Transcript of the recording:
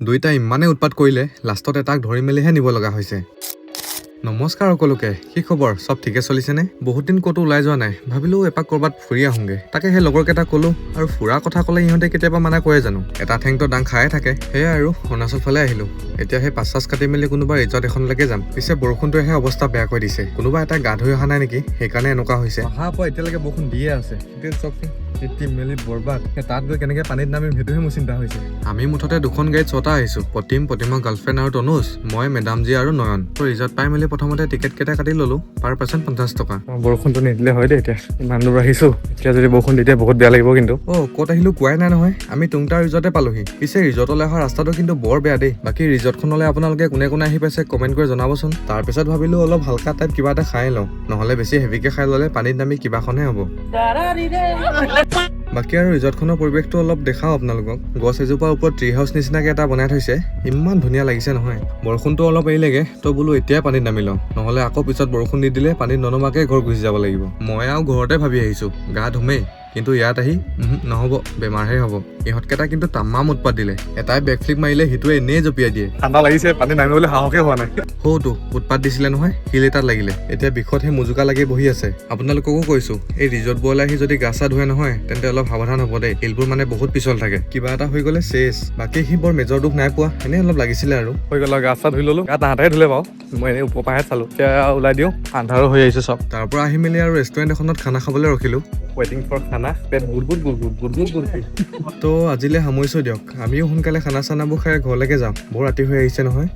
দুইটা ইমানে উৎপাত কৰিলে লাষ্টত এটাক ধৰি মেলিহে নিব লগা হৈছে। নমস্কাৰ সকলোকে, কি খবৰ? চব ঠিকে চলিছেনে? বহুত দিন ক'তো ওলাই যোৱা নাই, ভাবিলো এপাক ক'ৰবাত ফুৰি আহোঁগে। তাকে সেই লগৰকেইটা ক'লো, আৰু ফুৰা কথা ক'লে ইহঁতে কেতিয়াবা মানা কৰে জানো? এটা ঠেংটো দাং খায়ে থাকে। সেয়াই আৰু অৰুণাচল ফালে আহিলো। এতিয়া সেই পাছ কাটি মেলি কোনোবা ৰিজৰ্ট এখনলৈকে যাম। পিছে বৰষুণটোৱেহে অৱস্থা বেয়া কৰি দিছে। কোনোবা এটা গা ধুই অহা নাই নেকি, সেইকাৰণে এনেকুৱা হৈছে। অহাৰ পৰা এতিয়ালৈকে বৰষুণ দিয়ে আছে। চাওকচোন মেলি বৰবাদ। তাত গৈ কেনেকে পানীত নামিম সেইটোহে মোৰ চিন্তা হৈছে। আমি মুঠতে দুখন গাড়ীত 6টা আহিছো। প্ৰতিমৰ গাৰ্লফ্ৰেণ্ড আৰু তনুজ, মই মেডামজী আৰু নয়ন। ৰিজৰ্ট পাই মেলি প্ৰথমতে টিকেট কেইটা কাটি ললো, পাৰ পাৰ্চন 50 টকা। বৰষুণটো নিদিলে হয় দেই, এতিয়া ইমান দূৰ আহিছো, এতিয়া যদি বৰষুণ দিয়ে বহুত বেয়া লাগিব কিন্তু। ক'ত আহিলো কোৱাই নাই নহয়, আমি তুংটাৰ ৰিজৰ্টে পালোহি। পিছে ৰিজৰ্টলৈ অহা ৰাস্তাটো কিন্তু বৰ বেয়া দেই। বাকী ৰিজৰ্টখনলৈ আপোনালোকে কোনে কোনে আহি পাইছে কমেণ্ট কৰি জনাবচোন। তাৰপিছত ভাবিলো অলপ হালকা টাইপ কিবা এটা খাই লওঁ, নহলে বেছি হেভিকে খাই ললে পানীত নামি কিবাখনহে হ'ব। বাকী আৰু ৰিজৰ্টখনৰ পৰিৱেশটো অলপ দেখাও আপোনালোকক। গছ এজোপাৰ ওপৰত ট্ৰি হাউচ নিচিনাকে এটা বনাই থৈছে, ইমান ধুনীয়া লাগিছে নহয়। বৰষুণটো অলপ এৰিলেগে তো বোলো এতিয়াই পানীত নামি লওঁ, নহলে আকৌ পিছত বৰষুণ দি দিলে পানীত ননমাকে ঘৰ গুচি যাব লাগিব। মই আৰু ঘৰতে ভাবি আহিছো গা ধুমেই, কিন্তু ইয়াত আহি নহব, বেমাৰহে হ'ব। ইহঁতকেইটা কিন্তু তামাম উৎপাত দিলে। এটাই বেকফ্লিপ মাৰিলে, সিটোৱে এনেই জঁপিয়াই দিয়ে। ঠাণ্ডা লাগিছে, পানী নামিবলৈ সাহসে হোৱা নাই। সৌটো উৎপাত দিছিলে নহয়, শিল এটাত লাগিলে। এতিয়া বিষত সেই মুজুকা লাগি বহি আছে। আপোনালোককো কৈছো, এই ৰিজৰ্ট বোৰলৈ আহি যদি গা চা ধুৱে নহয়, তেন্তে অলপ সাৱধান হ'ব দেই। শিলবোৰ মানে বহুত পিছল থাকে, কিবা এটা হৈ গ'লে চেচ। বাকী সি বৰ মেজৰ দুখ নাই পোৱা, এনেই অলপ লাগিছিলে আৰু। হৈ গ'ল, গা চা ধুই ললো। গা তাহাঁতে ধুলে বাৰু, মই এনেই ওপৰৰ পৰাহে চালো। এতিয়া ওলাই দিওঁ, আন্ধাৰো হৈ আহিছে চব। তাৰ পৰা আহি মেলি আৰু ৰেষ্টুৰেণ্ট এখনত খানা খাবলৈ ৰখিলো। ৱেটিং ফৰ খানা, পেট গুড়গুড় তো আজিলৈ সামৰিছো দিয়ক। আমিও সোনকালে খানা চানাবোৰ খাই ঘৰলৈকে যাওঁ, বৰ ৰাতি হৈ আহিছে নহয়।